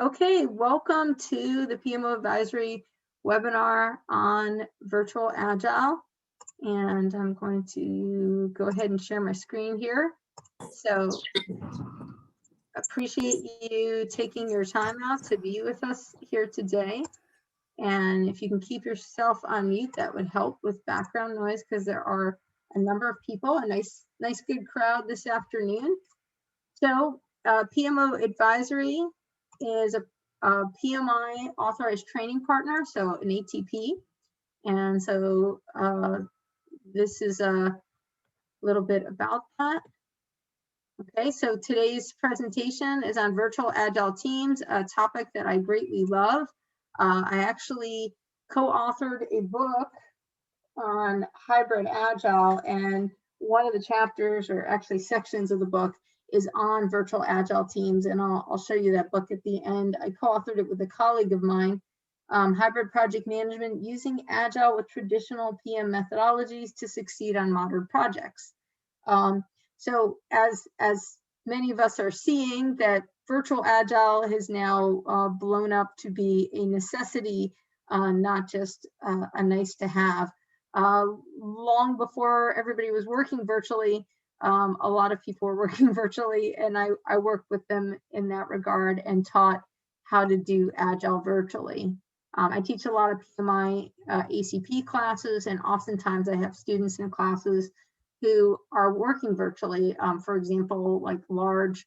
Okay, welcome to the PMO Advisory webinar on Virtual Agile. And I'm going to go ahead and share my screen here. So appreciate you taking your time out to be with us here today. And if you can keep yourself on mute, that would help with background noise because there are a number of people, a nice good crowd this afternoon. So PMO Advisory is a PMI authorized training partner, so an ATP. And so this is a little bit about that. Okay, so today's presentation is on Virtual Agile Teams, a topic that I greatly love. I actually co-authored a book on hybrid agile, and one of the chapters, or actually sections of the book, is on Virtual Agile Teams, and I'll show you that book at the end. I co-authored it with a colleague of mine, Hybrid Project Management, Using Agile with Traditional PM Methodologies to Succeed on Modern Projects. So as many of us are seeing, that Virtual Agile has now blown up to be a necessity, not just a nice to have. Long before everybody was working virtually, a lot of people were working virtually, and I worked with them in that regard and taught how to do Agile virtually. I teach a lot of PMI ACP classes, and oftentimes I have students in classes who are working virtually, for example, like large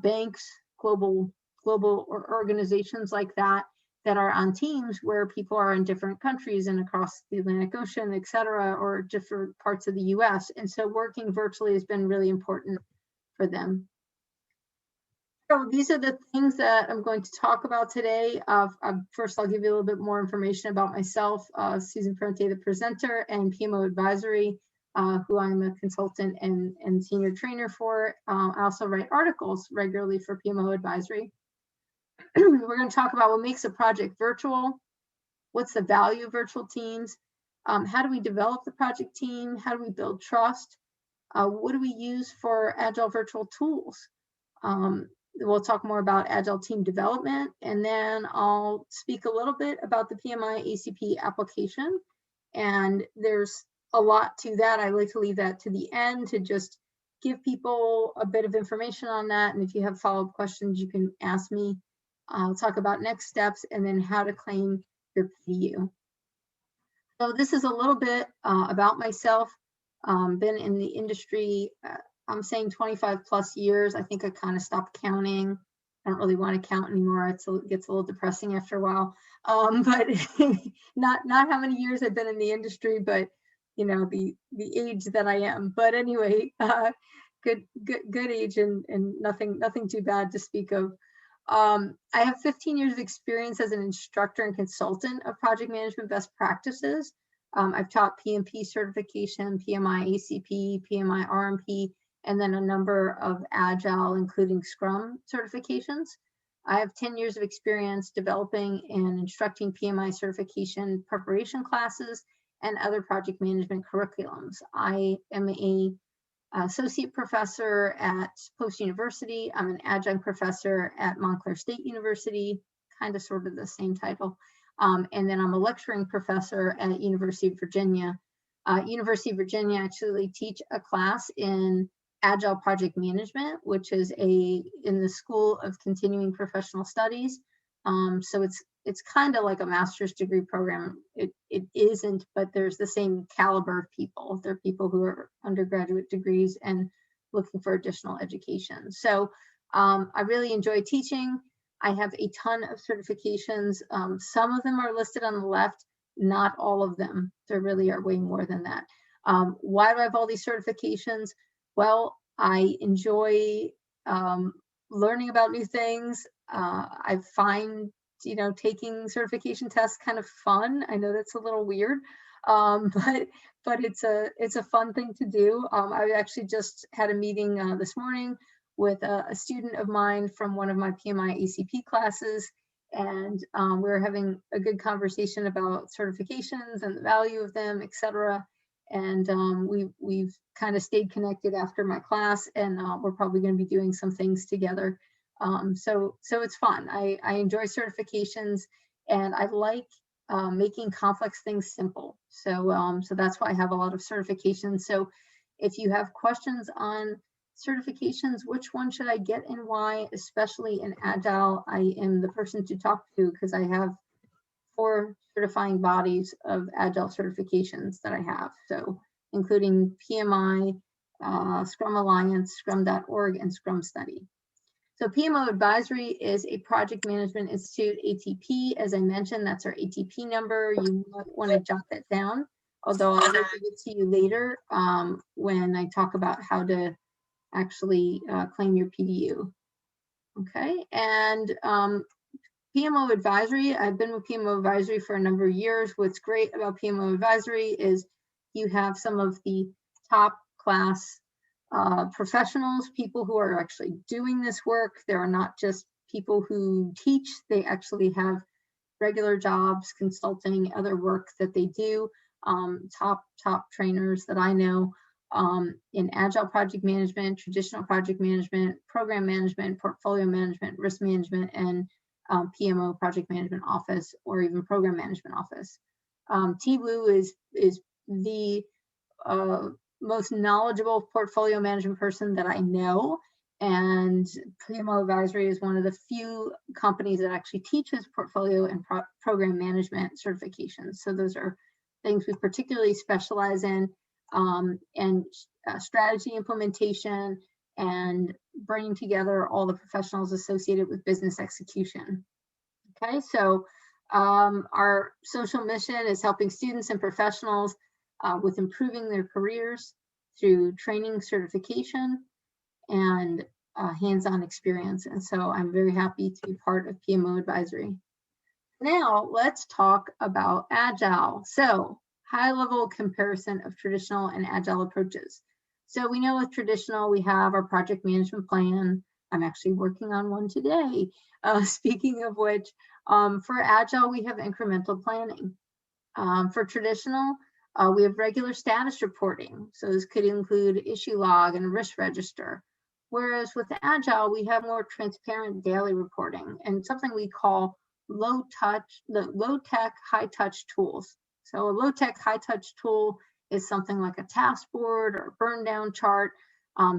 banks, global organizations like that are on teams where people are in different countries and across the Atlantic Ocean, et cetera, or different parts of the US. And so working virtually has been really important for them. So these are the things that I'm going to talk about today. First, I'll give you a little bit more information about myself, Susan Parente, the presenter, and PMO Advisory, who I'm a consultant and senior trainer for. I also write articles regularly for PMO Advisory. We're going to talk about what makes a project virtual, what's the value of virtual teams, how do we develop the project team, how do we build trust, what do we use for Agile virtual tools. We'll talk more about Agile team development, and then I'll speak a little bit about the PMI ACP application. And there's a lot to that. I like to leave that to the end to just give people a bit of information on that. And if you have follow-up questions, you can ask me. I'll talk about next steps and then how to claim your PDU. So this is a little bit about myself. Been in the industry, I'm saying 25 plus years. I think I kind of stopped counting. I don't really want to count anymore. It gets a little depressing after a while. But not how many years I've been in the industry, but you know, the age that I am. But anyway, good age and nothing too bad to speak of. I have 15 years of experience as an instructor and consultant of project management best practices. I've taught PMP certification, PMI ACP, PMI RMP, and then a number of Agile, including Scrum certifications. I have 10 years of experience developing and instructing PMI certification preparation classes and other project management curriculums. I am an associate professor at Post University. I'm an adjunct professor at Montclair State University, kind of sort of the same title. And then I'm a lecturing professor at University of Virginia. University of Virginia actually teach a class in Agile Project Management, which is in the School of Continuing Professional Studies. So it's kind of like a master's degree program. It isn't, but there's the same caliber of people. There are people who are undergraduate degrees and looking for additional education. So I really enjoy teaching. I have a ton of certifications. Some of them are listed on the left, not all of them. There really are way more than that. Why do I have all these certifications? Well, I enjoy learning about new things. I find, you know, taking certification tests kind of fun. I know that's a little weird, but it's a fun thing to do. I actually just had a meeting this morning with a student of mine from one of my PMI ACP classes, and we were having a good conversation about certifications and the value of them, etc. And we've kind of stayed connected after my class, and we're probably going to be doing some things together So it's fun. I enjoy certifications, and I like making complex things simple. So that's why I have a lot of certifications. So if you have questions on certifications, which one should I get and why, especially in Agile, I am the person to talk to because I have 4 certifying bodies of Agile certifications that I have. So including PMI, Scrum Alliance, Scrum.org, and Scrum Study. So PMO Advisory is a Project Management Institute ATP. As I mentioned, that's our ATP number. You might want to jot that down, although I'll give it to you later when I talk about how to actually claim your PDU. Okay, and PMO Advisory, I've been with PMO Advisory for a number of years. What's great about PMO Advisory is you have some of the top class professionals, people who are actually doing this work. There are not just people who teach, they actually have regular jobs, consulting, other work that they do. Top trainers that I know in Agile project management, traditional project management, program management, portfolio management, risk management, and PMO project management office, or even program management office. T-Wu is the most knowledgeable portfolio management person that I know, and PMO Advisory is one of the few companies that actually teaches portfolio and program management certifications. So those are things we particularly specialize in, and strategy implementation and bringing together all the professionals associated with business execution. Okay, so our social mission is helping students and professionals with improving their careers through training, certification, and hands-on experience. And so I'm very happy to be part of PMO Advisory. Now let's talk about Agile. So high-level comparison of traditional and Agile approaches. So we know with traditional, we have our project management plan. I'm actually working on one today. Speaking of which, for Agile, we have incremental planning. For traditional, we have regular status reporting. So this could include issue log and risk register. Whereas with Agile, we have more transparent daily reporting and something we call low-tech, high-touch tools. So a low-tech, high-touch tool is something like a task board or a burn down chart,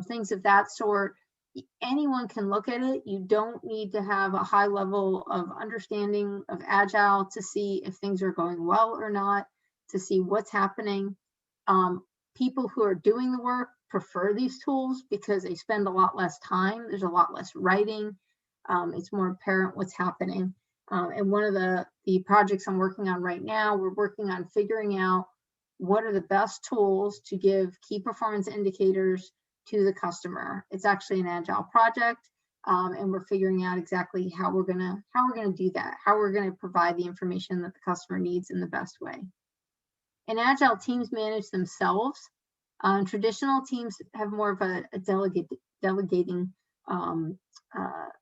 things of that sort. Anyone can look at it. You don't need to have a high level of understanding of Agile to see if things are going well or not, to see what's happening. People who are doing the work prefer these tools because they spend a lot less time. There's a lot less writing. It's more apparent what's happening. And one of the projects I'm working on right now, we're working on figuring out what are the best tools to give key performance indicators to the customer. It's actually an Agile project, and we're figuring out exactly how we're gonna do that, how we're gonna provide the information that the customer needs in the best way. And Agile teams manage themselves. Traditional teams have more of a delegating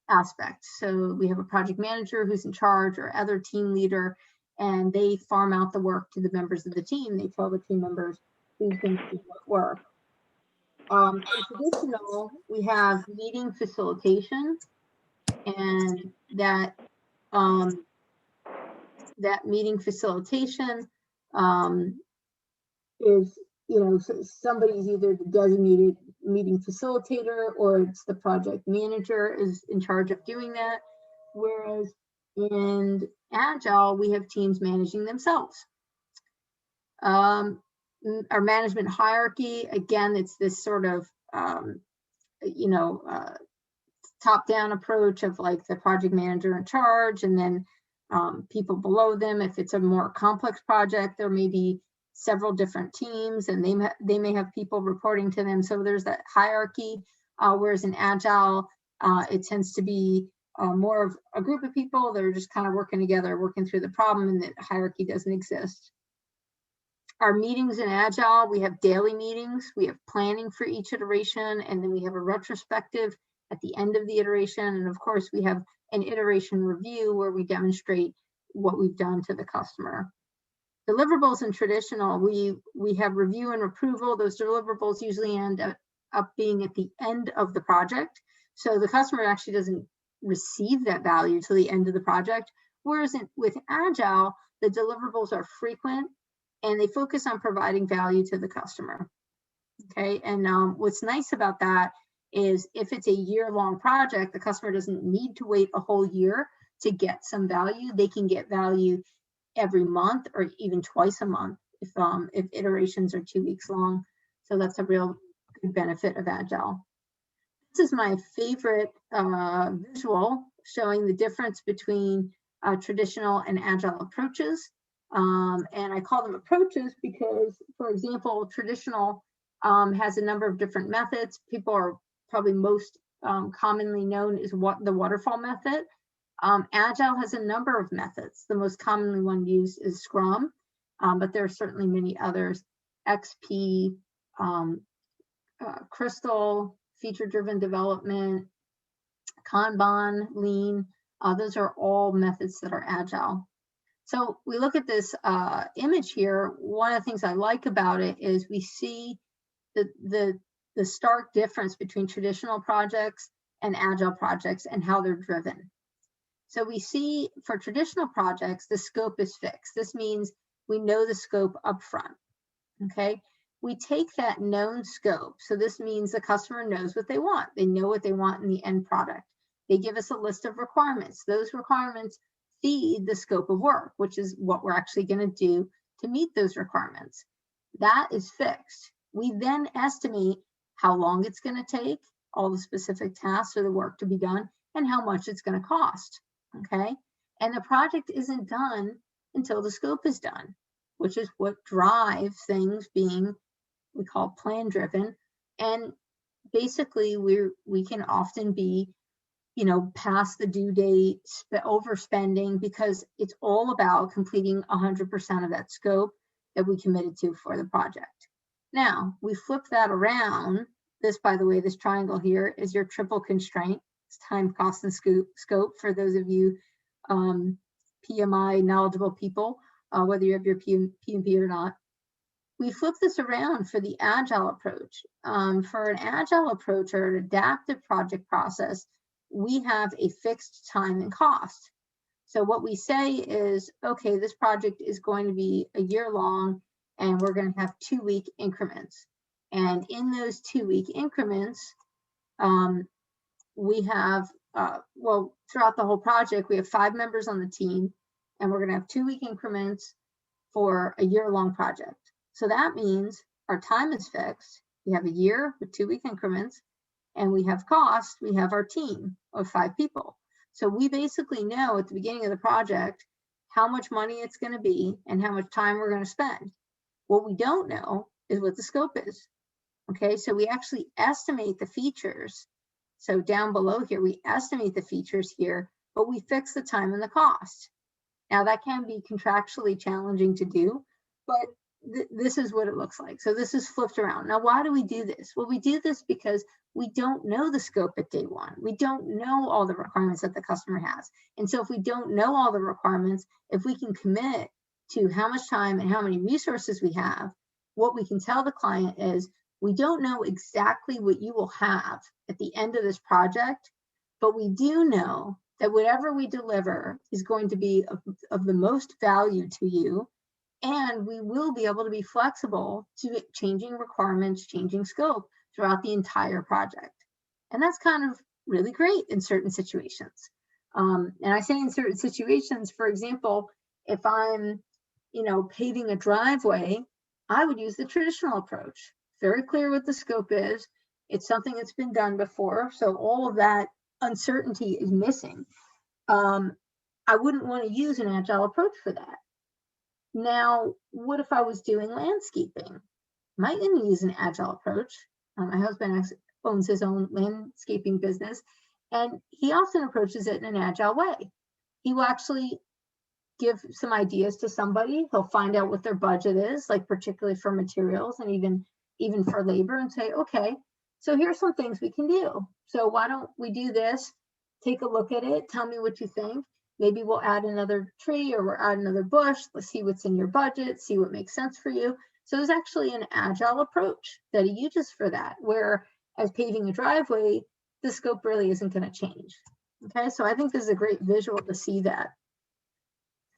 aspect. So we have a project manager who's in charge, or other team leader, and they farm out the work to the members of the team. They tell the team members who's going to do what work. In traditional, we have meeting facilitation, and that meeting facilitation is, somebody's either the designated meeting facilitator or it's the project manager is in charge of doing that. Whereas in Agile, we have teams managing themselves. Our management hierarchy, again, it's this sort of, top-down approach of like the project manager in charge, and then people below them. If it's a more complex project, there may be several different teams, and they may have people reporting to them. So there's that hierarchy. Whereas in Agile, it tends to be more of a group of people that are just kind of working together, working through the problem, and that hierarchy doesn't exist. Our meetings in Agile, we have daily meetings, we have planning for each iteration, and then we have a retrospective at the end of the iteration. And of course, we have an iteration review where we demonstrate what we've done to the customer. Deliverables in traditional, we have review and approval. Those deliverables usually end up being at the end of the project. So the customer actually doesn't receive that value till the end of the project. Whereas with Agile, the deliverables are frequent and they focus on providing value to the customer. Okay, and what's nice about that is if it's a year-long project, the customer doesn't need to wait a whole year to get some value. They can get value every month or even twice a month if iterations are 2 weeks long. So that's a real good benefit of Agile. This is my favorite visual showing the difference between traditional and Agile approaches. And I call them approaches because, for example, traditional has a number of different methods. People are probably most commonly known as the waterfall method. Agile has a number of methods. The most commonly one used is Scrum, but there are certainly many others. XP, Crystal, feature-driven development, Kanban, Lean. Those are all methods that are Agile. So we look at this image here. One of the things I like about it is we see the stark difference between traditional projects and Agile projects and how they're driven. So we see for traditional projects, the scope is fixed. This means we know the scope up front, okay? We take that known scope. So this means the customer knows what they want. They know what they want in the end product. They give us a list of requirements. Those requirements feed the scope of work, which is what we're actually going to do to meet those requirements. That is fixed. We then estimate how long it's going to take, all the specific tasks or the work to be done, and how much it's going to cost. Okay, and the project isn't done until the scope is done, which is what drives things being, we call plan driven. And basically we can often be, past the due date, overspending, because it's all about completing 100% of that scope that we committed to for the project. Now we flip that around. This, by the way, this triangle here is your triple constraint. Time, cost, and scope for those of you PMI knowledgeable people, whether you have your PMP or not. We flip this around for the Agile approach. For an Agile approach or an adaptive project process, we have a fixed time and cost. So what we say is, okay, this project is going to be a year long and we're going to have 2-week increments. And in those 2-week increments, we have, throughout the whole project, we have 5 members on the team, and we're going to have 2-week increments for a year-long project. So that means our time is fixed. We have a year with 2-week increments, and we have cost. We have our team of 5 people. So we basically know at the beginning of the project how much money it's going to be and how much time we're going to spend. What we don't know is what the scope is. Okay, so we actually estimate the features. So down below here, we estimate the features here, but we fix the time and the cost. Now that can be contractually challenging to do, but this is what it looks like. So this is flipped around. Now, why do we do this? Well, we do this because we don't know the scope at day one. We don't know all the requirements that the customer has. And so if we don't know all the requirements, if we can commit to how much time and how many resources we have, what we can tell the client is, we don't know exactly what you will have at the end of this project, but we do know that whatever we deliver is going to be of the most value to you, and we will be able to be flexible to changing requirements, changing scope throughout the entire project. And that's kind of really great in certain situations. And I say in certain situations, for example, if I'm, paving a driveway, I would use the traditional approach. Very clear what the scope is. It's something that's been done before, so all of that uncertainty is missing. I wouldn't want to use an Agile approach for that. Now, what if I was doing landscaping? Might use an Agile approach. My husband owns his own landscaping business, and he often approaches it in an Agile way. He will actually give some ideas to somebody. He'll find out what their budget is, like particularly for materials and even for labor, and say, okay, so here's some things we can do. So why don't we do this? Take a look at it. Tell me what you think. Maybe we'll add another tree or we'll add another bush. Let's see what's in your budget, see what makes sense for you. So there's actually an Agile approach that he uses for that, where as paving a driveway, the scope really isn't going to change. Okay, so I think this is a great visual to see that.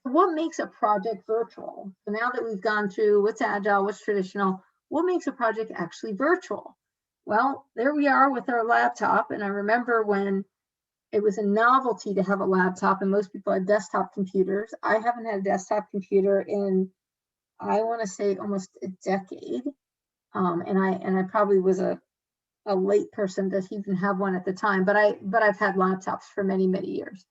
What makes a project virtual? So now that we've gone through what's agile, what's traditional, what makes a project actually virtual? Well, there we are with our laptop. And I remember when it was a novelty to have a laptop and most people had desktop computers. I haven't had a desktop computer in, I want to say, almost a decade. And I probably was a late person to even have one at the time, but I've had laptops for many, many years.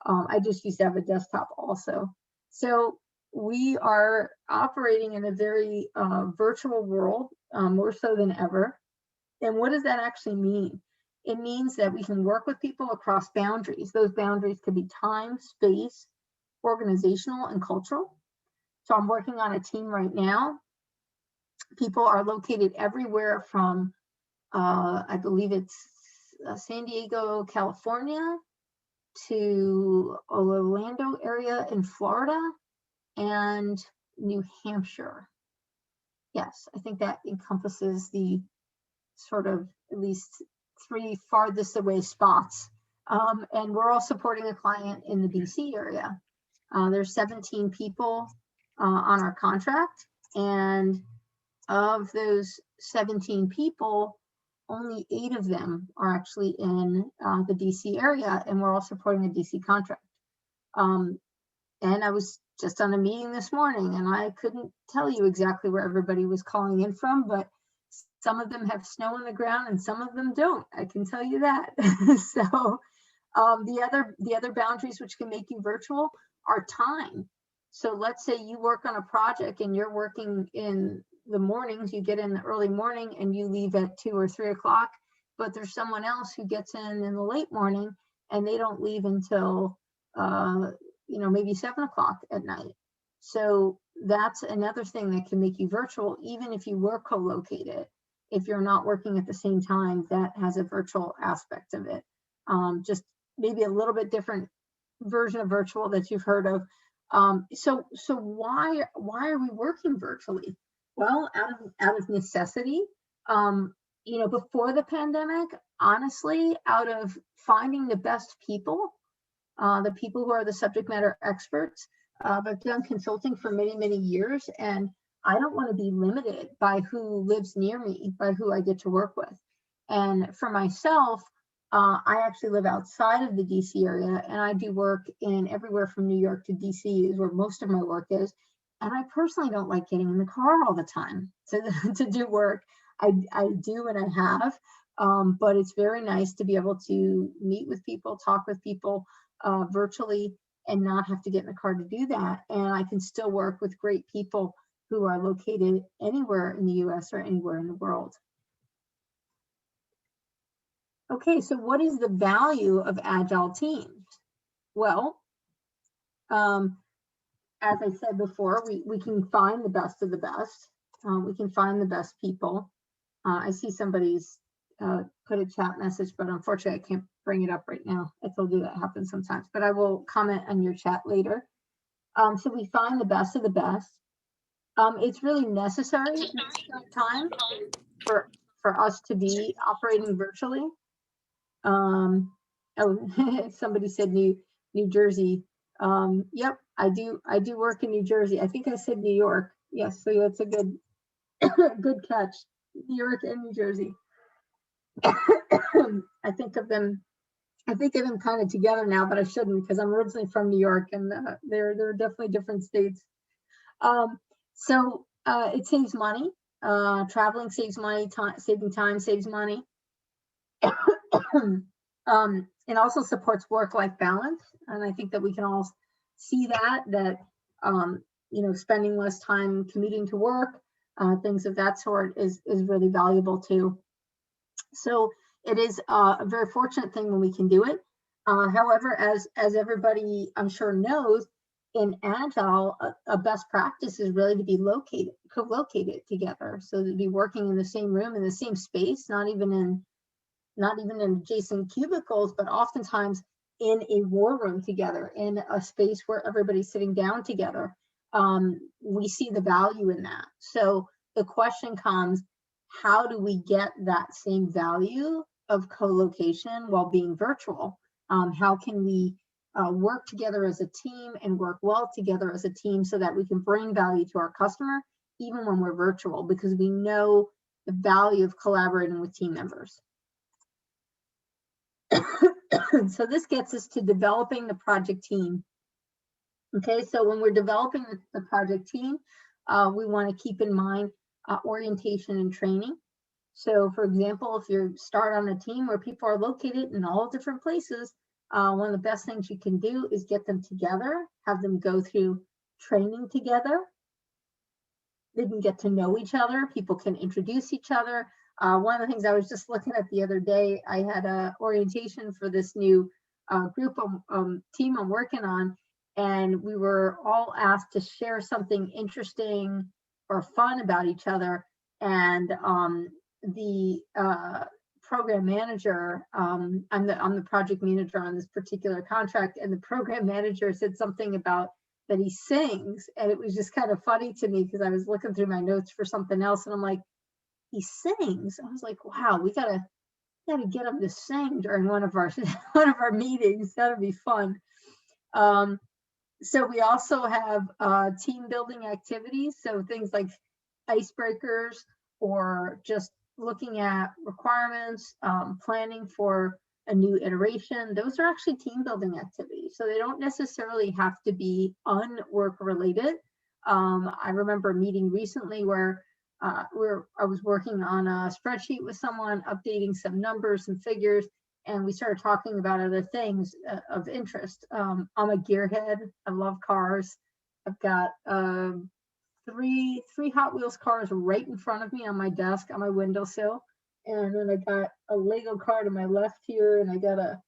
I just used to have a desktop also. So we are operating in a very virtual world, more so than ever. And what does that actually mean? It means that we can work with people across boundaries. Those boundaries could be time, space, organizational, and cultural. So I'm working on a team right now. People are located everywhere from, I believe it's San Diego, California, to Orlando area in Florida, and New Hampshire. Yes, I think that encompasses the sort of at least 3 farthest away spots. And we're all supporting a client in the DC area. There's 17 people on our contract, and of those 17 people, only 8 of them are actually in the DC area, and we're all supporting a DC contract. And I was just on a meeting this morning, and I couldn't tell you exactly where everybody was calling in from, but some of them have snow on the ground and some of them don't. I can tell you that. So the other boundaries which can make you virtual are time. So let's say you work on a project and you're working in the mornings, you get in the early morning and you leave at 2 or 3 o'clock, but there's someone else who gets in the late morning and they don't leave until maybe 7 o'clock at night. So that's another thing that can make you virtual, even if you were co-located. If you're not working at the same time, that has a virtual aspect of it. Just maybe a little bit different version of virtual that you've heard of. So why are we working virtually? Well, out of necessity. Before the pandemic, honestly, out of finding the best people, the people who are the subject matter experts. I've done consulting for many, many years, and I don't want to be limited by who lives near me, by who I get to work with. And for myself, I actually live outside of the DC area, and I do work in everywhere from New York to DC is where most of my work is. And I personally don't like getting in the car all the time to do work. I do and I have, but it's very nice to be able to meet with people, talk with people virtually, and not have to get in the car to do that. And I can still work with great people who are located anywhere in the US or anywhere in the world. Okay, so what is the value of agile teams? Well, as I said before, we can find the best of the best. We can find the best people. I see somebody's put a chat message, but unfortunately I can't bring it up right now. I told you that happens sometimes, but I will comment on your chat later. So we find the best of the best. It's really necessary at this time for us to be operating virtually. Somebody said New Jersey. Yep, I do work in New Jersey. I think I said New York. Yes, so that's a good good catch. New York and New Jersey. I think of them kind of together now, but I shouldn't because I'm originally from New York, and they're definitely different states. So it saves money. Traveling saves money. Saving time saves money. It also supports work-life balance, and I think that we can all see that spending less time commuting to work, things of that sort is really valuable too. So it is a very fortunate thing when we can do it. However, as everybody I'm sure knows, in Agile, a best practice is really to be co-located together. So to be working in the same room, in the same space, not even in adjacent cubicles, but oftentimes in a war room together, in a space where everybody's sitting down together. We see the value in that. So the question comes, how do we get that same value of co-location while being virtual? How can we work together as a team and work well together as a team so that we can bring value to our customer, even when we're virtual, because we know the value of collaborating with team members. So this gets us to developing the project team. Okay, so when we're developing the project team, we want to keep in mind orientation and training. So for example, if you start on a team where people are located in all different places, one of the best things you can do is get them together, have them go through training together. They can get to know each other. People can introduce each other. One of the things I was just looking at the other day, I had a orientation for this new group team I'm working on, and we were all asked to share something interesting or fun about each other. And the program manager, I'm the project manager on this particular contract, and the program manager said something about that he sings, and it was just kind of funny to me because I was looking through my notes for something else, and I'm like, he sings. I was like, wow, we gotta get him to sing during one of our meetings. That'll be fun. So we also have team building activities, so things like icebreakers or just looking at requirements, planning for a new iteration. Those are actually team building activities. So they don't necessarily have to be unwork related. I remember a meeting recently where I was working on a spreadsheet with someone, updating some numbers and figures, and we started talking about other things of interest. I'm a gearhead. I love cars. I've got three Hot Wheels cars right in front of me on my desk on my windowsill, and then I got a Lego car to my left here, and I got a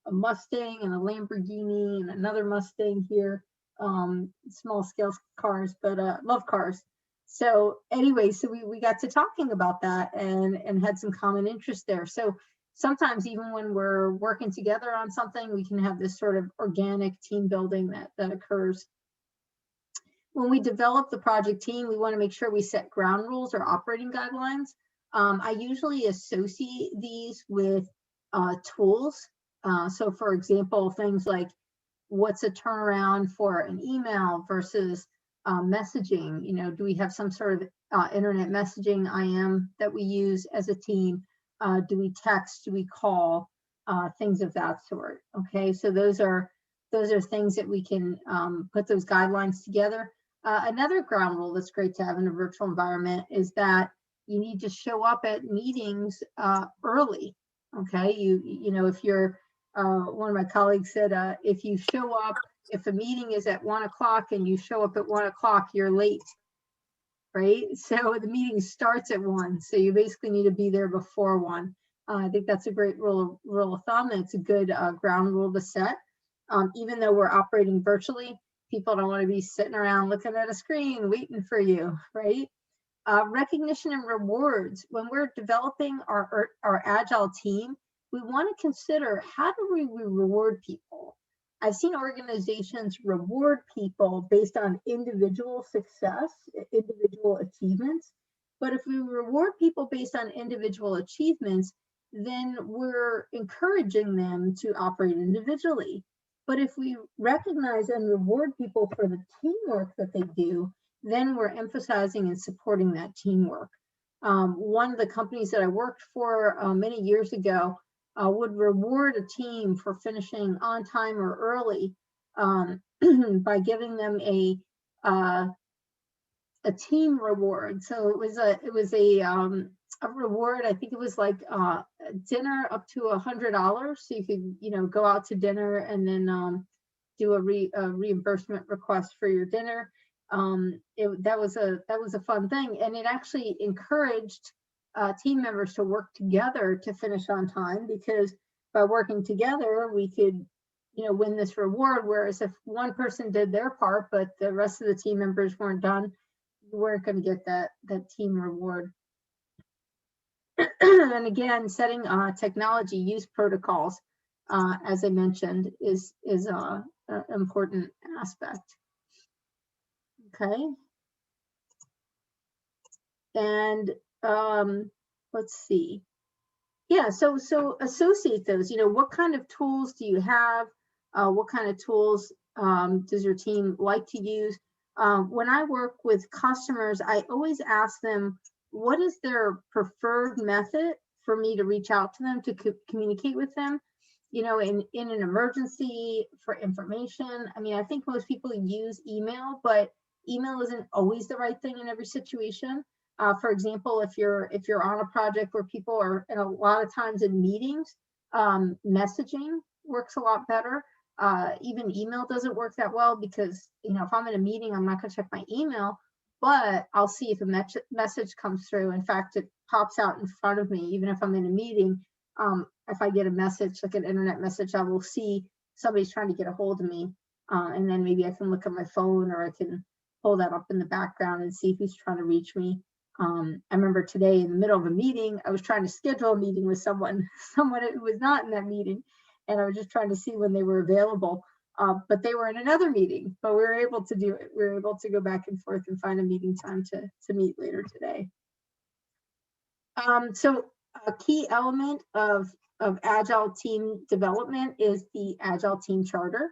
Mustang and a Lamborghini and another Mustang here. Small scale cars, but love cars. So anyway, so we got to talking about that and had some common interest there. So sometimes even when we're working together on something, we can have this sort of organic team building that occurs. When we develop the project team, we want to make sure we set ground rules or operating guidelines. I usually associate these with tools. So for example, things like what's a turnaround for an email versus messaging? You know, do we have some sort of internet messaging IM that we use as a team? Do we text? Do we call? Things of that sort. Okay, so those are things that we can put those guidelines together. Another ground rule that's great to have in a virtual environment is that you need to show up at meetings early. Okay, you know, if you're one of my colleagues said if you show up, if a meeting is at 1 o'clock and you show up at 1 o'clock, you're late, right? So the meeting starts at 1, so you basically need to be there before 1. I think that's a great rule of thumb, and it's a good ground rule to set. Even though we're operating virtually, people don't want to be sitting around looking at a screen waiting for you, right? Recognition and rewards. When we're developing our agile team, we want to consider how do we reward people. I've seen organizations reward people based on individual success, individual achievements. But if we reward people based on individual achievements, then we're encouraging them to operate individually. But if we recognize and reward people for the teamwork that they do, then we're emphasizing and supporting that teamwork. One of the companies that I worked for many years ago would reward a team for finishing on time or early by giving them a team reward. So it was a reward. I think it was like dinner up to $100. So you could, you know, go out to dinner and then do a reimbursement request for your dinner. That was a fun thing, and it actually encouraged team members to work together to finish on time, because by working together we could, you know, win this reward. Whereas if one person did their part but the rest of the team members weren't done, you weren't going to get that team reward. And again, setting technology use protocols, as I mentioned, is an important aspect. Okay. And let's see. Yeah, so associate those. What kind of tools do you have? What kind of tools does your team like to use? When I work with customers, I always ask them, what is their preferred method for me to reach out to them, to communicate with them? In an emergency, for information. I mean, I think most people use email, but email isn't always the right thing in every situation. For example, if you're on a project where people are, and a lot of times in meetings, messaging works a lot better. Even email doesn't work that well because if I'm in a meeting, I'm not going to check my email, but I'll see if a message comes through. In fact, it pops out in front of me, even if I'm in a meeting. If I get a message, like an internet message, I will see somebody's trying to get a hold of me, and then maybe I can look at my phone, or I can pull that up in the background and see who's trying to reach me. I remember today in the middle of a meeting, I was trying to schedule a meeting with someone who was not in that meeting, and I was just trying to see when they were available. But they were in another meeting, but we were able to do it. We were able to go back and forth and find a meeting time to meet later today. So a key element of Agile team development is the Agile Team Charter.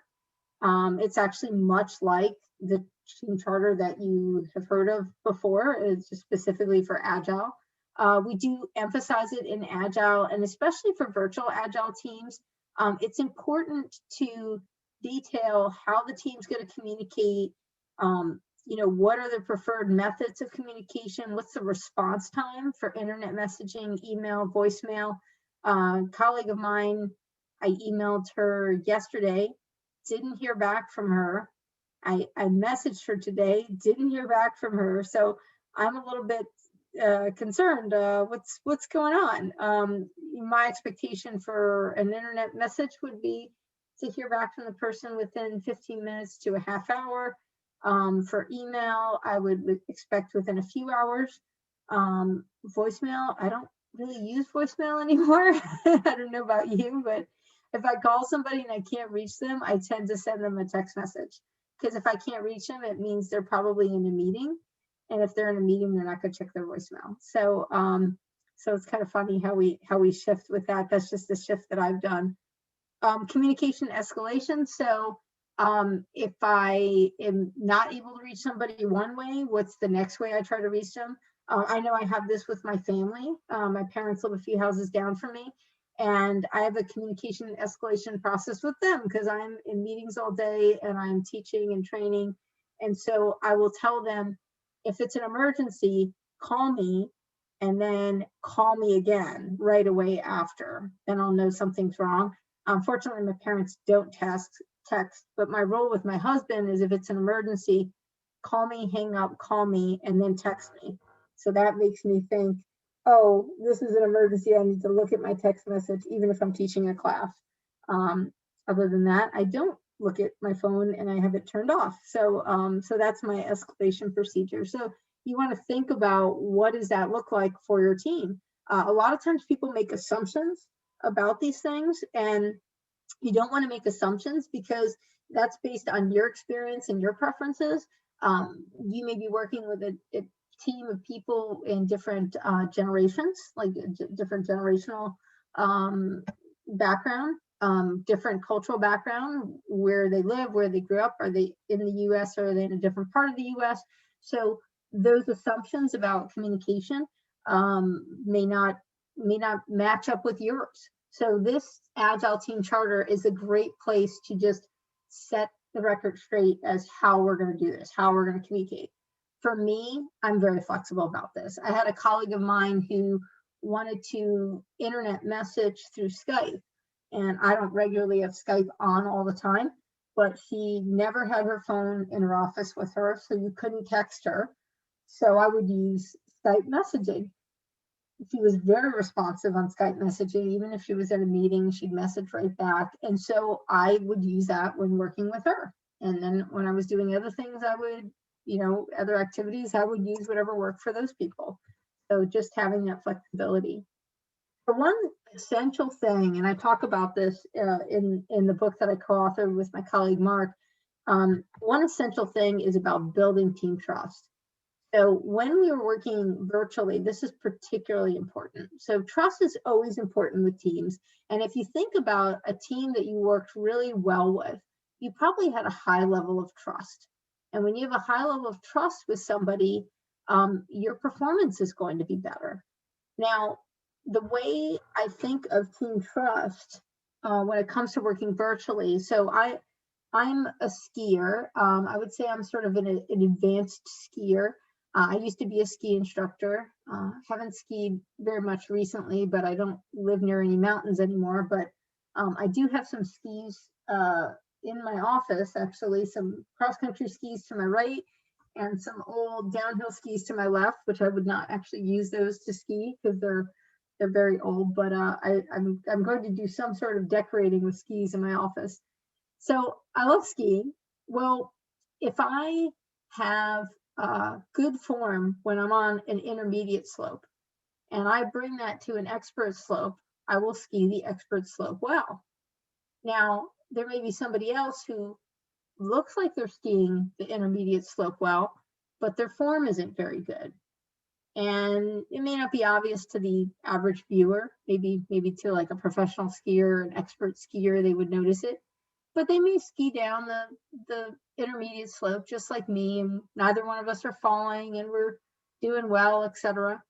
It's actually much like the team charter that you have heard of before. It's just specifically for Agile. We do emphasize it in Agile, and especially for virtual Agile teams. It's important to detail how the team's going to communicate. What are the preferred methods of communication? What's the response time for internet messaging, email, voicemail? A colleague of mine, I emailed her yesterday, didn't hear back from her. I messaged her today, didn't hear back from her. So I'm a little bit concerned. What's going on? My expectation for an internet message would be to hear back from the person within 15 minutes to a half hour. For email, I would expect within a few hours. Voicemail, I don't really use voicemail anymore. I don't know about you, but if I call somebody and I can't reach them, I tend to send them a text message, because if I can't reach them, it means they're probably in a meeting. And if they're in a meeting, they're not going to check their voicemail. So, so it's kind of funny how we shift with that. That's just the shift that I've done. Communication escalation. So if I am not able to reach somebody one way, what's the next way I try to reach them? I know I have this with my family. My parents live a few houses down from me, and I have a communication escalation process with them because I'm in meetings all day and I'm teaching and training. And so I will tell them, if it's an emergency, call me, and then call me again right away after. Then I'll know something's wrong. Unfortunately, my parents don't text, but my role with my husband is, if it's an emergency, call me, hang up, call me, and then text me. So that makes me think, oh, this is an emergency. I need to look at my text message, even if I'm teaching a class. Other than that, I don't look at my phone and I have it turned off. So, so that's my escalation procedure. So you want to think about, what does that look like for your team? A lot of times people make assumptions about these things, and you don't want to make assumptions because that's based on your experience and your preferences. You may be working with a team of people in different generations, like different generational background, different cultural background, where they live, where they grew up. Are they in the US, or are they in a different part of the US? So those assumptions about communication may not match up with yours. So this Agile Team Charter is a great place to just set the record straight as how we're going to do this, how we're going to communicate. For me, I'm very flexible about this. I had a colleague of mine who wanted to internet message through Skype, and I don't regularly have Skype on all the time, but she never had her phone in her office with her, so you couldn't text her. So I would use Skype messaging. She was very responsive on Skype messaging. Even if she was at a meeting, she'd message right back. And so I would use that when working with her. And then when I was doing other things, I would, other activities, I would use whatever worked for those people. So just having that flexibility. For one essential thing, and I talk about this in the book that I co-authored with my colleague, Mark, one essential thing is about building team trust. So when we were working virtually, this is particularly important. So trust is always important with teams. And if you think about a team that you worked really well with, you probably had a high level of trust. And when you have a high level of trust with somebody, your performance is going to be better. Now, the way I think of team trust when it comes to working virtually, so I'm a skier. I would say I'm sort of an advanced skier. I used to be a ski instructor. Haven't skied very much recently, but I don't live near any mountains anymore. But I do have some skis in my office, actually, some cross-country skis to my right and some old downhill skis to my left, which I would not actually use those to ski because they're very old. But I'm going to do some sort of decorating with skis in my office. So I love skiing. Well, if I have good form when I'm on an intermediate slope and I bring that to an expert slope, I will ski the expert slope well. Now, there may be somebody else who looks like they're skiing the intermediate slope well, but their form isn't very good. And it may not be obvious to the average viewer, maybe to like a professional skier, an expert skier, they would notice it. But they may ski down the intermediate slope just like me, and neither one of us are falling and we're doing well, etc.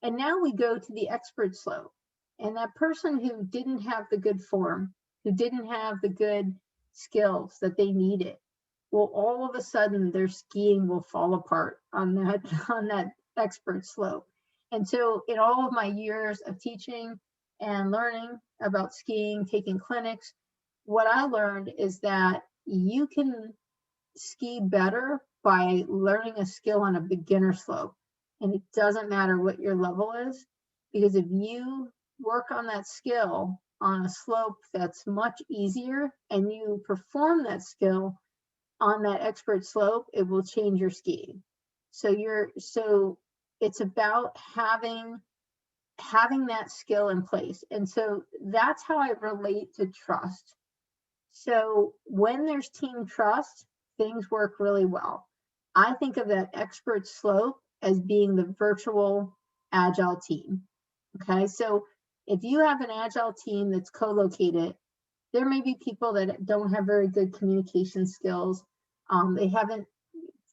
And now we go to the expert slope. And that person who didn't have the good form, who didn't have the good skills that they needed, well, all of a sudden their skiing will fall apart on that expert slope. And so in all of my years of teaching and learning about skiing, taking clinics, what I learned is that you can ski better by learning a skill on a beginner slope. And it doesn't matter what your level is, because if you work on that skill on a slope that's much easier and you perform that skill on that expert slope, it will change your skiing. So it's about having that skill in place. And so that's how I relate to trust. So when there's team trust, things work really well. I think of that expert slope as being the virtual agile team. Okay, so if you have an agile team that's co-located, there may be people that don't have very good communication skills. They haven't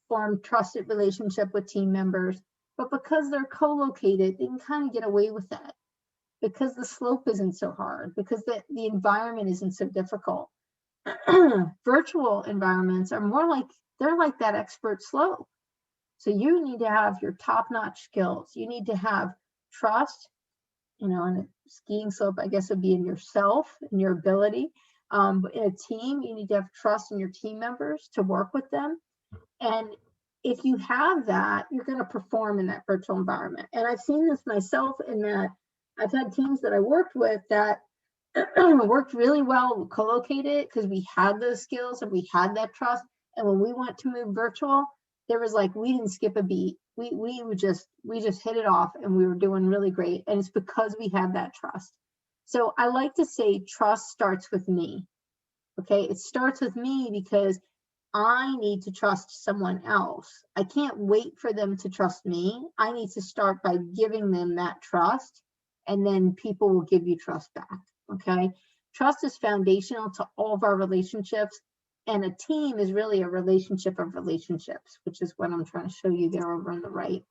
formed trusted relationship with team members, but because they're co-located, they can kind of get away with that because the slope isn't so hard, because the environment isn't so difficult. Virtual environments are more like, they're like that expert slope. So you need to have your top-notch skills. You need to have trust, and a skiing slope, I guess, would be in yourself and your ability. But in a team, you need to have trust in your team members to work with them. And if you have that, you're going to perform in that virtual environment. And I've seen this myself in that I've had teams that I worked with that worked really well co-located because we had those skills and we had that trust. And when we went to move virtual, there was like, we didn't skip a beat. We just hit it off and we were doing really great. And it's because we had that trust. So I like to say trust starts with me. Okay, it starts with me because I need to trust someone else. I can't wait for them to trust me. I need to start by giving them that trust, and then people will give you trust back. Okay, trust is foundational to all of our relationships, and a team is really a relationship of relationships, which is what I'm trying to show you there over on the right.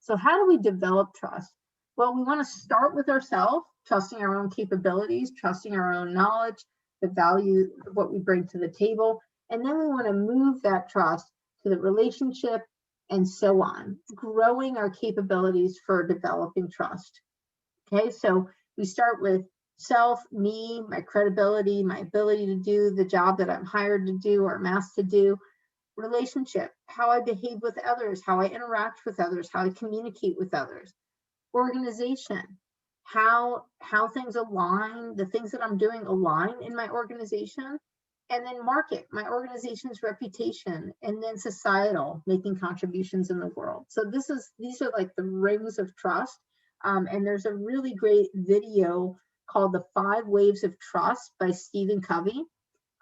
So how do we develop trust? Well, we want to start with ourselves, trusting our own capabilities, trusting our own knowledge, the value of what we bring to the table. And then we want to move that trust to the relationship and so on, growing our capabilities for developing trust. Okay, so we start with self, me, my credibility, my ability to do the job that I'm hired to do or I'm asked to do. Relationship, how I behave with others, how I interact with others, how I communicate with others. Organization, how things align, the things that I'm doing align in my organization. And then market, my organization's reputation, and then societal, making contributions in the world. So these are like the rings of trust. And there's a really great video called The 5 Waves of Trust by Stephen Covey.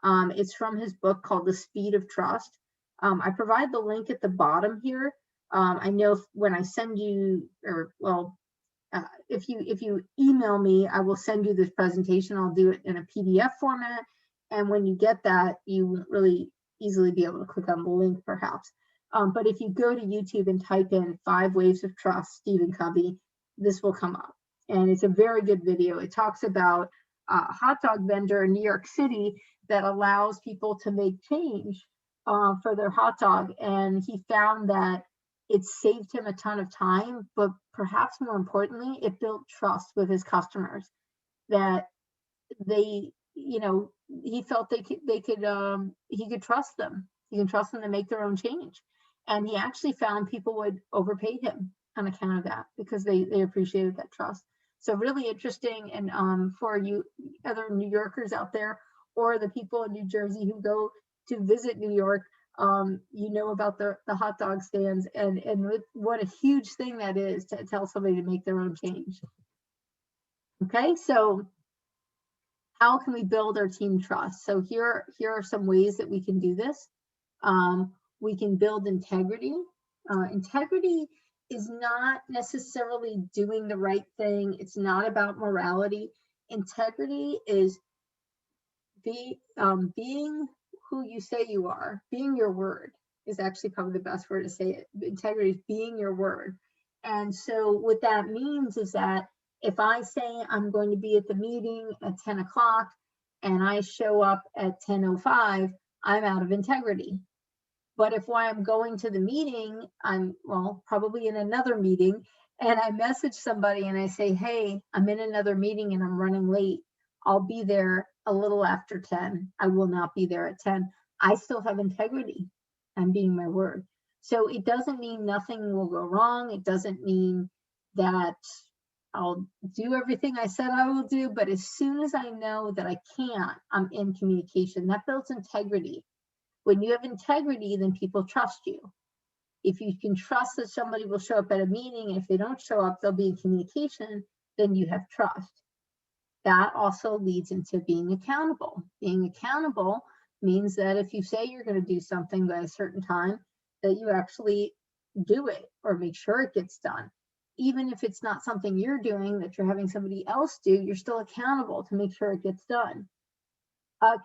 It's from his book called The Speed of Trust. I provide the link at the bottom here. I know when I send you, or well, if you email me, I will send you this presentation. I'll do it in a PDF format. And when you get that, you won't really easily be able to click on the link perhaps. But if you go to YouTube and type in 5 Waves of Trust, Stephen Covey, this will come up. And it's a very good video. It talks about a hot dog vendor in New York City that allows people to make change for their hot dog. And he found that it saved him a ton of time, but perhaps more importantly, it built trust with his customers, that they, he felt he could trust them. He can trust them to make their own change. And he actually found people would overpay him on account of that, because they appreciated that trust. So really interesting. And for you other New Yorkers out there, or the people in New Jersey who go to visit New York, about the hot dog stands, and what a huge thing that is to tell somebody to make their own change. Okay, so how can we build our team trust? So here are some ways that we can do this. We can build integrity. Integrity is not necessarily doing the right thing. It's not about morality. Integrity is being who you say you are. Being your word is actually probably the best word to say it. Integrity is being your word. And so what that means is that if I say I'm going to be at the meeting at 10 o'clock and I show up at 10:05, I'm out of integrity. But if while I'm going to the meeting, I'm, probably in another meeting, and I message somebody and I say, hey, I'm in another meeting and I'm running late, I'll be there a little after 10. I will not be there at 10. I still have integrity. I'm being my word. So it doesn't mean nothing will go wrong. It doesn't mean that I'll do everything I said I will do. But as soon as I know that I can't, I'm in communication. That builds integrity. When you have integrity, then people trust you. If you can trust that somebody will show up at a meeting, and if they don't show up, they'll be in communication, then you have trust. That also leads into being accountable. Being accountable means that if you say you're going to do something by a certain time, that you actually do it or make sure it gets done. Even if it's not something you're doing, that you're having somebody else do, you're still accountable to make sure it gets done.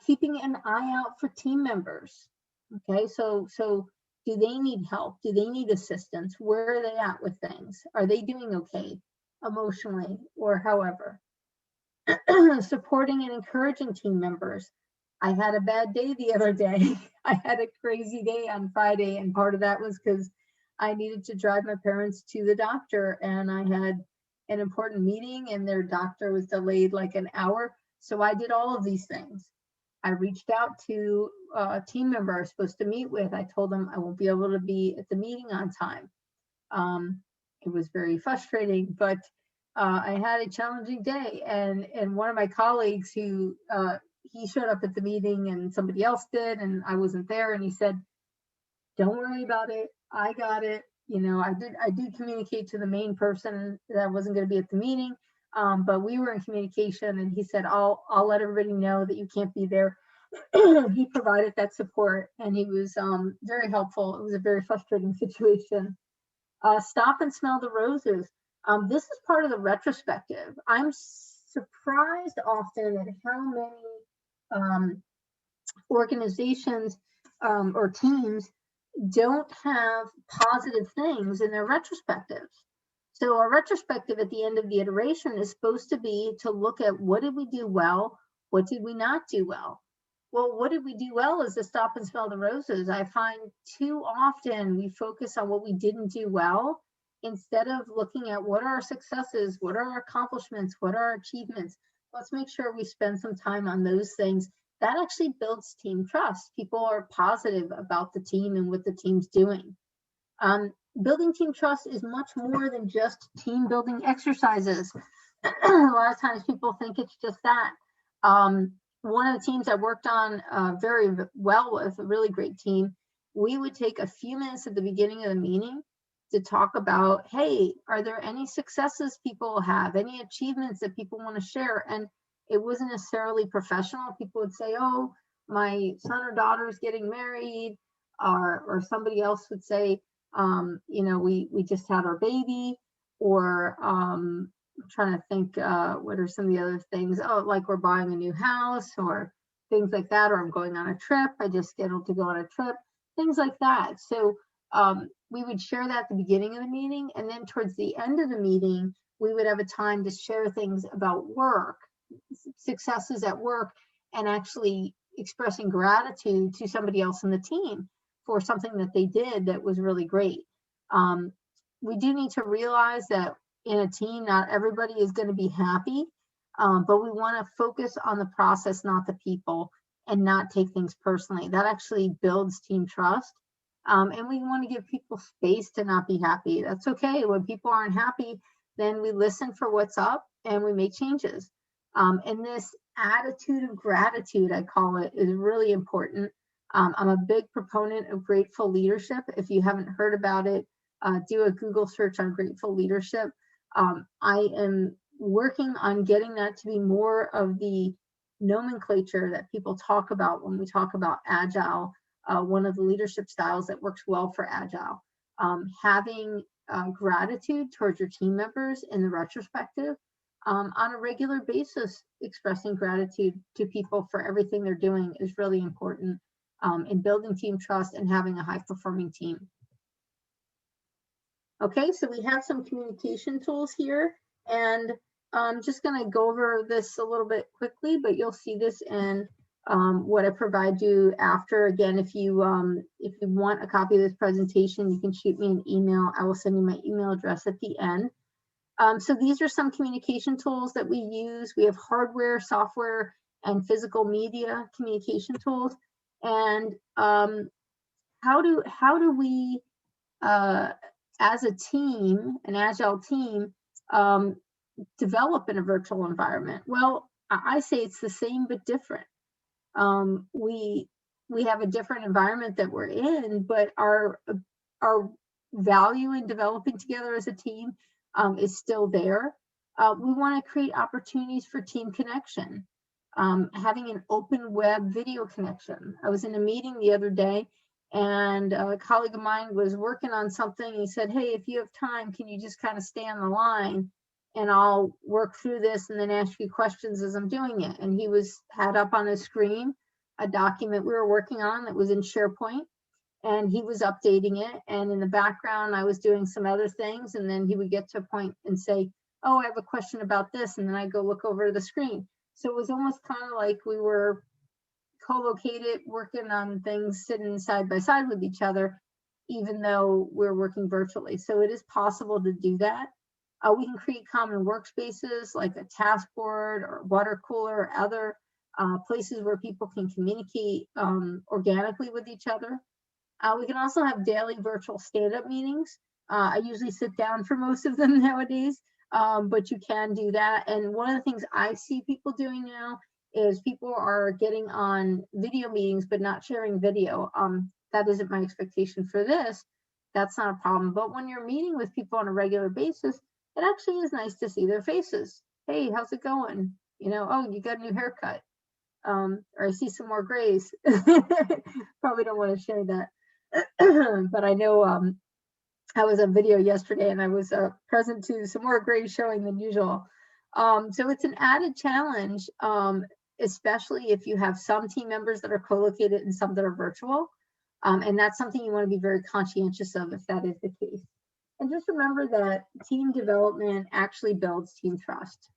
Keeping an eye out for team members. Okay, so do they need help? Do they need assistance? Where are they at with things? Are they doing okay emotionally or however? Supporting and encouraging team members. I had a bad day the other day. I had a crazy day on Friday, and part of that was because I needed to drive my parents to the doctor, and I had an important meeting and their doctor was delayed like an hour. So I did all of these things. I reached out to a team member I was supposed to meet with. I told them I won't be able to be at the meeting on time. It was very frustrating, but I had a challenging day. And one of my colleagues who he showed up at the meeting and somebody else did, and I wasn't there. And he said, "Don't worry about it. I got it." I did communicate to the main person that I wasn't going to be at the meeting. But we were in communication, and he said, I'll let everybody know that you can't be there. He provided that support, and he was very helpful. It was a very frustrating situation. Stop and smell the roses. This is part of the retrospective. I'm surprised often at how many organizations or teams don't have positive things in their retrospectives. So our retrospective at the end of the iteration is supposed to be to look at what did we do well, what did we not do well. Well, what did we do well is to stop and smell the roses. I find too often we focus on what we didn't do well instead of looking at what are our successes, what are our accomplishments, what are our achievements. Let's make sure we spend some time on those things. That actually builds team trust. People are positive about the team and what the team's doing. Building team trust is much more than just team building exercises. A lot of times people think it's just that. One of the teams I worked on very well with, a really great team, we would take a few minutes at the beginning of the meeting to talk about, hey, are there any successes people have, any achievements that people want to share? And it wasn't necessarily professional. People would say, oh, my son or daughter is getting married, or somebody else would say, You know, we just had our baby, or I'm trying to think, what are some of the other things? Oh, like we're buying a new house or things like that, or I'm going on a trip. I just scheduled to go on a trip, things like that. So we would share that at the beginning of the meeting, and then towards the end of the meeting, we would have a time to share things about work, successes at work, and actually expressing gratitude to somebody else in the team for something that they did that was really great. We do need to realize that in a team, not everybody is going to be happy, but we want to focus on the process, not the people, and not take things personally. That actually builds team trust. And we want to give people space to not be happy. That's okay. When people aren't happy, then we listen for what's up and we make changes. And this attitude of gratitude, I call it, is really important. I'm a big proponent of grateful leadership. If you haven't heard about it, do a Google search on grateful leadership. I am working on getting that to be more of the nomenclature that people talk about when we talk about Agile. One of the leadership styles that works well for Agile. Having gratitude towards your team members in the retrospective, on a regular basis, expressing gratitude to people for everything they're doing is really important in building team trust and having a high-performing team. Okay, so we have some communication tools here, and I'm just going to go over this a little bit quickly, but you'll see this in what I provide you after. Again, if you want a copy of this presentation, you can shoot me an email. I will send you my email address at the end. So these are some communication tools that we use. We have hardware, software, and physical media communication tools. And how do we, as a team, an Agile team, develop in a virtual environment? Well, I say it's the same but different. We have a different environment that we're in, but our value in developing together as a team is still there. We want to create opportunities for team connection, having an open web video connection. I was in a meeting the other day, and a colleague of mine was working on something. He said, hey, if you have time, can you just kind of stay on the line and I'll work through this and then ask you questions as I'm doing it. And he had up on his screen a document we were working on that was in SharePoint, and he was updating it. And in the background, I was doing some other things. And then he would get to a point and say, oh, I have a question about this. And then I go look over the screen. So it was almost kind of like we were co-located, working on things, sitting side by side with each other, even though we're working virtually. So it is possible to do that. We can create common workspaces like a task board or water cooler or other places where people can communicate organically with each other. We can also have daily virtual stand-up meetings. I usually sit down for most of them nowadays, but you can do that. And one of the things I see people doing now is people are getting on video meetings but not sharing video. That isn't my expectation for this. That's not a problem. But when you're meeting with people on a regular basis, it actually is nice to see their faces. Hey, how's it going? You know, oh, you got a new haircut. Or I see some more grays. Probably don't want to share that. But I know I was on video yesterday and I was present to some more grays showing than usual. So it's an added challenge, especially if you have some team members that are co-located and some that are virtual. And that's something you want to be very conscientious of if that is the case. And just remember that team development actually builds team trust.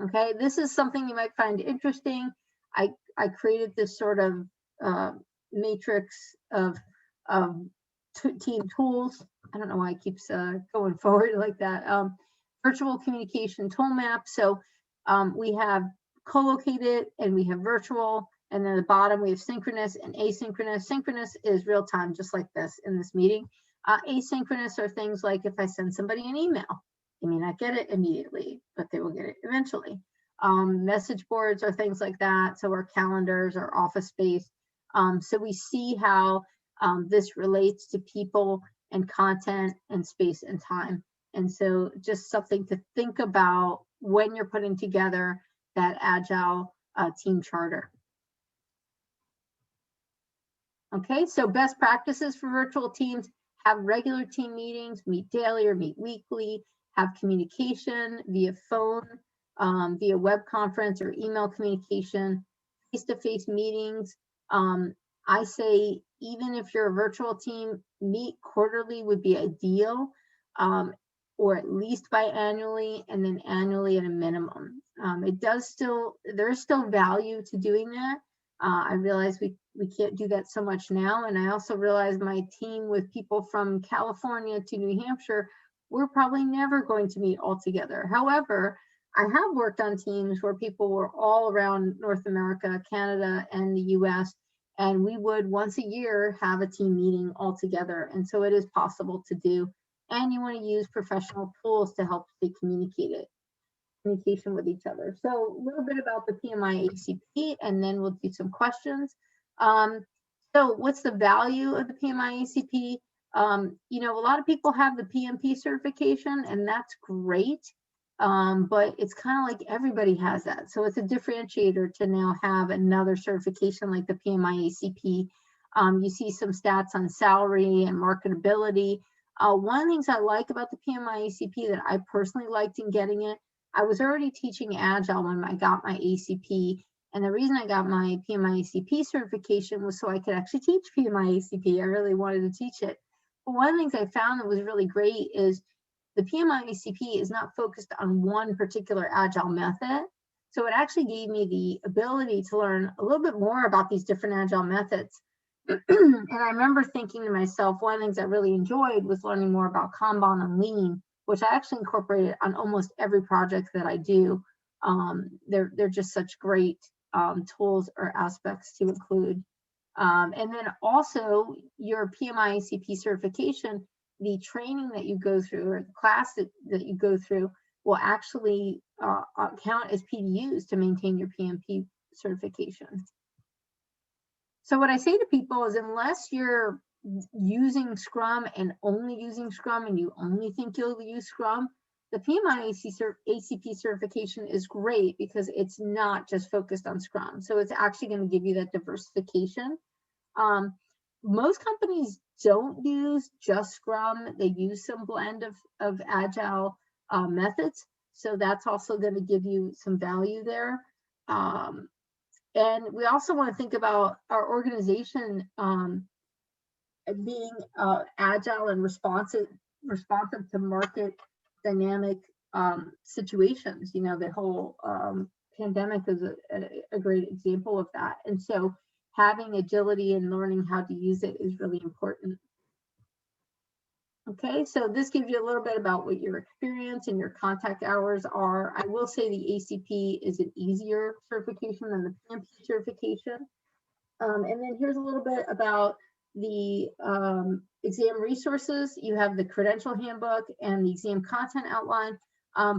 Okay, this is something you might find interesting. I created this sort of matrix of team tools. I don't know why it keeps going forward like that. Virtual communication tool map. So we have co-located and we have virtual, and then at the bottom we have synchronous and asynchronous. Synchronous is real time, just like this in this meeting. Asynchronous are things like if I send somebody an email, they may not get it immediately, but they will get it eventually. Message boards are things like that. So our calendars, our office space. So we see how this relates to people and content and space and time. And so just something to think about when you're putting together that Agile team charter. Okay, so best practices for virtual teams: have regular team meetings, meet daily or meet weekly, have communication via phone, via web conference or email communication, face-to-face meetings. I say, even if you're a virtual team, meet quarterly would be ideal, or at least biannually, and then annually at a minimum. There is still value to doing that. I realize we can't do that so much now. And I also realize my team with people from California to New Hampshire, we're probably never going to meet all together. However, I have worked on teams where people were all around North America, Canada, and the US, and we would once a year have a team meeting all together. And so it is possible to do. And you want to use professional tools to help stay communication with each other. So a little bit about the PMI ACP, and then we'll do some questions. So what's the value of the PMI ACP? You know, a lot of people have the PMP certification, and that's great. But it's kind of like everybody has that. So it's a differentiator to now have another certification like the PMI ACP. You see some stats on salary and marketability. One of the things I like about the PMI ACP that I personally liked in getting it, I was already teaching Agile when I got my ACP. And the reason I got my PMI ACP certification was so I could actually teach PMI ACP. I really wanted to teach it. But one of the things I found that was really great is the PMI ACP is not focused on one particular Agile method. So it actually gave me the ability to learn a little bit more about these different Agile methods. And I remember thinking to myself, one of the things I really enjoyed was learning more about Kanban and Lean, which I actually incorporated on almost every project that I do. They're just such great tools or aspects to include. And then also your PMI ACP certification, the training that you go through or the class that you go through will actually count as PDUs to maintain your PMP certification. So what I say to people is, unless you're using Scrum and only using Scrum and you only think you'll use Scrum, the PMI ACP certification is great because it's not just focused on Scrum. So it's actually going to give you that diversification. Most companies don't use just Scrum. They use some blend of Agile methods. So that's also going to give you some value there. And we also want to think about our organization being agile and responsive to market dynamic situations. You know, the whole pandemic is a great example of that. And so having agility and learning how to use it is really important. Okay, so this gives you a little bit about what your experience and your contact hours are. I will say the ACP is an easier certification than the PMP certification. And then here's a little bit about the exam resources. You have the credential handbook and the exam content outline.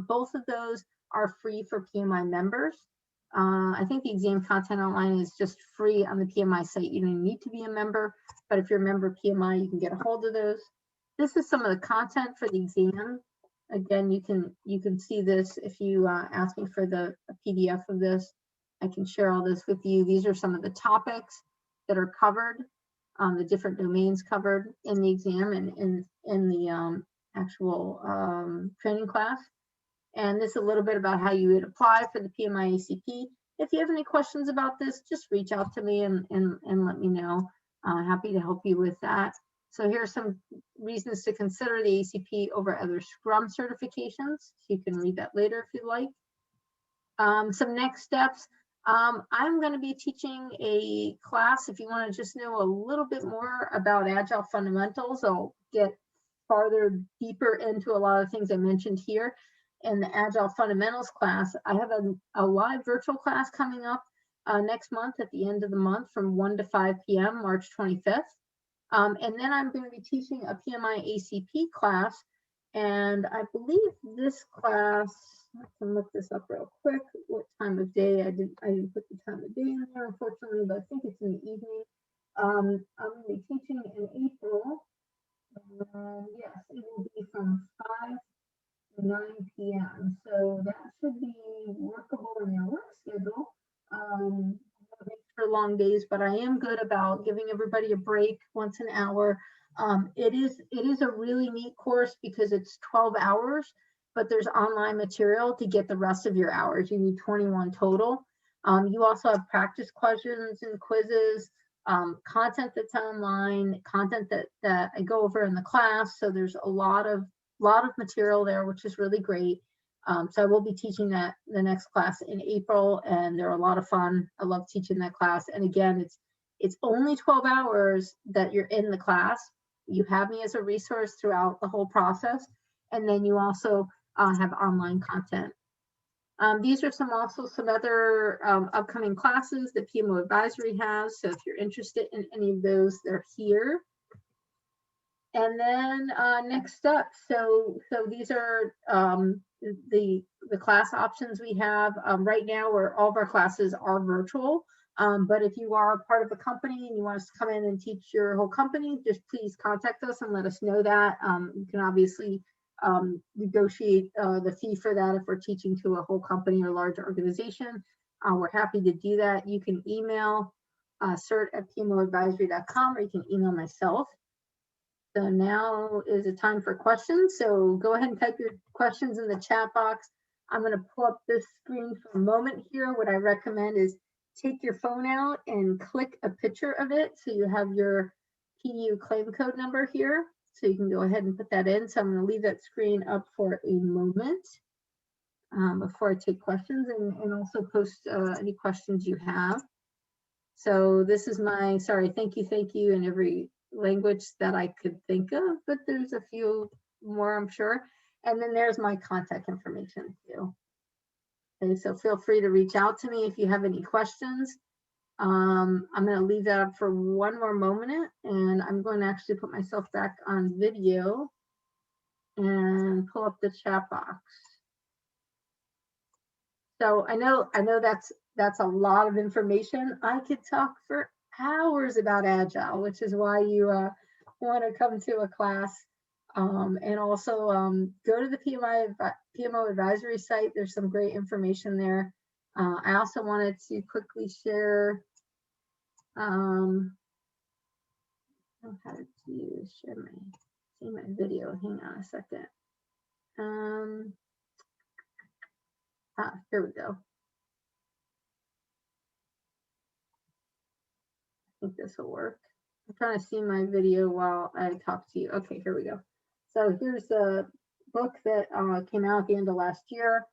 Both of those are free for PMI members. I think the exam content outline is just free on the PMI site. You don't need to be a member, but if you're a member of PMI, you can get a hold of those. This is some of the content for the exam. Again, you can see this if you ask me for a PDF of this. I can share all this with you. These are some of the topics that are covered, the different domains covered in the exam and in the actual training class. And this is a little bit about how you would apply for the PMI ACP. If you have any questions about this, just reach out to me and let me know. Happy to help you with that. So here are some reasons to consider the ACP over other Scrum certifications. You can read that later if you'd like. Some next steps. I'm going to be teaching a class. If you want to just know a little bit more about Agile fundamentals, I'll get farther deeper into a lot of things I mentioned here. In the Agile fundamentals class, I have a live virtual class coming up next month at the end of the month from 1 to 5 p.m. March 25th. And then I'm going to be teaching a PMI ACP class. And I believe this class, I can look this up real quick, what time of day. I didn't put the time of day in there, unfortunately, but I think it's in the evening. I'm going to be teaching in April. Yes, it will be from 5 to 9 p.m. So that should be workable in your work schedule. For long days, but I am good about giving everybody a break once an hour It is a really neat course because it's 12 hours, but there's online material to get the rest of your hours. You need 21 total. You also have practice questions and quizzes, content that's online, content that I go over in the class. So there's a lot of material there, which is really great. So I will be teaching that the next class in April, and they're a lot of fun. I love teaching that class. And again, it's only 12 hours that you're in the class. You have me as a resource throughout the whole process, and then you also have online content. These are some other upcoming classes that PMO Advisory has. So if you're interested in any of those, they're here. And then next up, so these are the class options we have right now, where all of our classes are virtual. But if you are part of a company and you want us to come in and teach your whole company, just please contact us and let us know that. You can obviously negotiate the fee for that if we're teaching to a whole company or large organization. We're happy to do that. You can email cert@pmoadvisory.com, or you can email myself. So now is the time for questions. So go ahead and type your questions in the chat box. I'm going to pull up this screen for a moment here. What I recommend is take your phone out and click a picture of it, so you have your PDU claim code number here. So you can go ahead and put that in. So I'm going to leave that screen up for a moment before I take questions, and also post any questions you have. So this is my, sorry, thank you in every language that I could think of, but there's a few more, I'm sure. And then there's my contact information too. Okay, so feel free to reach out to me if you have any questions. I'm going to leave that up for one more moment, and I'm going to actually put myself back on video and pull up the chat box. So I know that's a lot of information. I could talk for hours about Agile, which is why you want to come to a class. And also go to the PMO Advisory site. There's some great information there. I also wanted to quickly share how to share my video. Hang on a second. Here we go. I think this will work. I'm trying to see my video while I talk to you. Okay, here we go. So here's the book that came out at the end of last year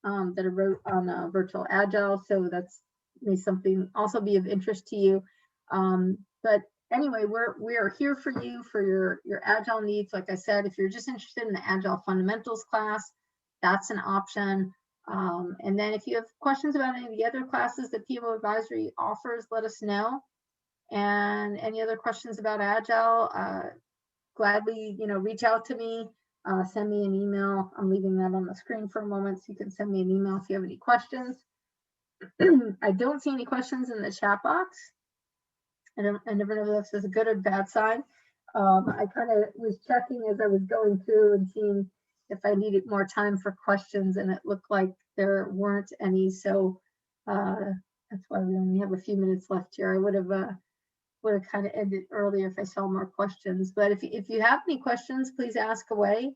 that I wrote on Virtual Agile. So that's may something also be of interest to you. But anyway, we are here for you for your Agile needs. Like I said, if you're just interested in the Agile Fundamentals class, that's an option. And then if you have questions about any of the other classes that PMO Advisory offers, let us know. And any other questions about Agile, gladly, reach out to me, send me an email. I'm leaving that on the screen for a moment, so you can send me an email if you have any questions. I don't see any questions in the chat box. I never know if this is a good or bad sign. I kind of was checking as I was going through and seeing if I needed more time for questions, and it looked like there weren't any. So that's why we only have a few minutes left here. I would have kind of ended earlier if I saw more questions. But if you have any questions, please ask away.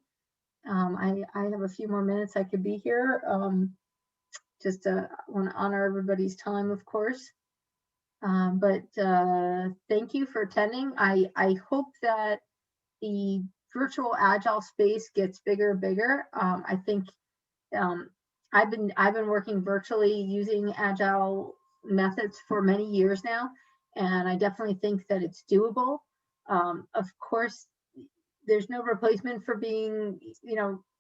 I have a few more minutes I could be here. Just want to honor everybody's time, of course. But thank you for attending. I hope that the virtual Agile space gets bigger and bigger. I think I've been working virtually using Agile methods for many years now, and I definitely think that it's doable. Of course, there's no replacement for being,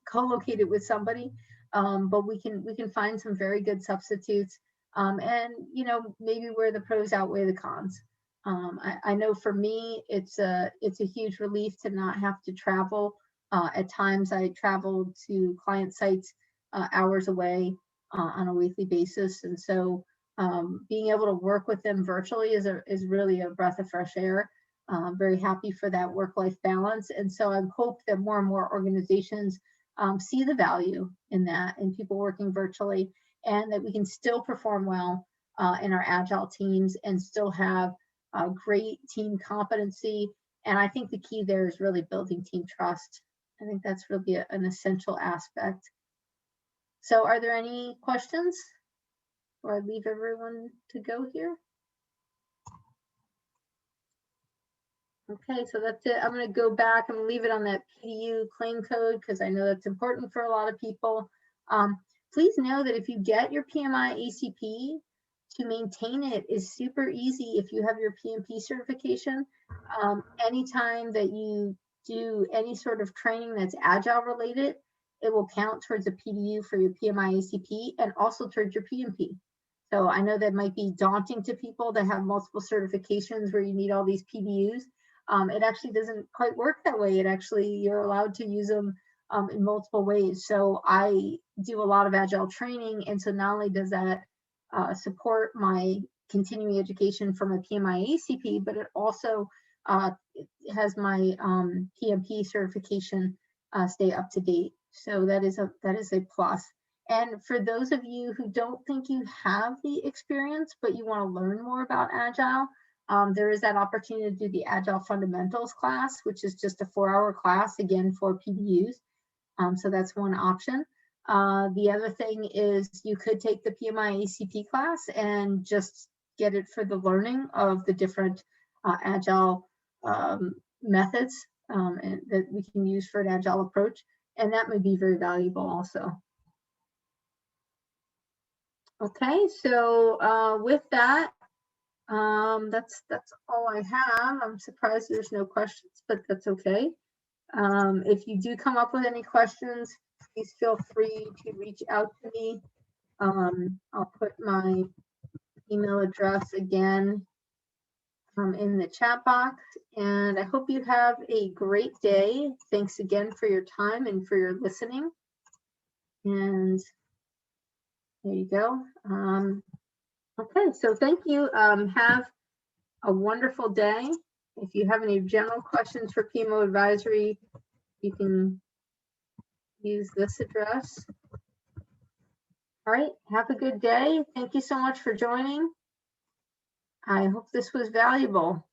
co-located with somebody, but we can find some very good substitutes. And maybe where the pros outweigh the cons. I know for me, it's a huge relief to not have to travel. At times, I traveled to client sites hours away on a weekly basis, and so being able to work with them virtually is really a breath of fresh air. Very happy for that work-life balance, and so I hope that more and more organizations see the value in that, in people working virtually, and that we can still perform well in our Agile teams and still have great team competency And I think the key there is really building team trust. I think that's really an essential aspect. So are there any questions before I leave everyone to go here? Okay, so that's it. I'm going to go back and leave it on that PDU claim code because I know that's important for a lot of people. Please know that if you get your PMI ACP, to maintain it is super easy if you have your PMP certification. Anytime that you do any sort of training that's Agile related, it will count towards a PDU for your PMI ACP and also towards your PMP. So I know that might be daunting to people that have multiple certifications where you need all these PDUs. It actually doesn't quite work that way. It actually, you're allowed to use them in multiple ways. So I do a lot of Agile training. And so not only does that support my continuing education for my PMI ACP, but it also has my PMP certification stay up to date. So that is a plus. And for those of you who don't think you have the experience, but you want to learn more about Agile, there is that opportunity to do the Agile Fundamentals class, which is just a 4-hour class, again, for PDUs. So that's one option. The other thing is you could take the PMI ACP class and just get it for the learning of the different Agile methods and that we can use for an Agile approach. And that may be very valuable also. Okay, so with that, that's all I have. I'm surprised there's no questions, but that's okay. If you do come up with any questions, please feel free to reach out to me. I'll put my email address again in the chat box, and I hope you have a great day. Thanks again for your time and for your listening. And there you go. Okay, so thank you. Have a wonderful day. If you have any general questions for PMO advisory, you can use this address. All right, have a good day. Thank you so much for joining. I hope this was valuable.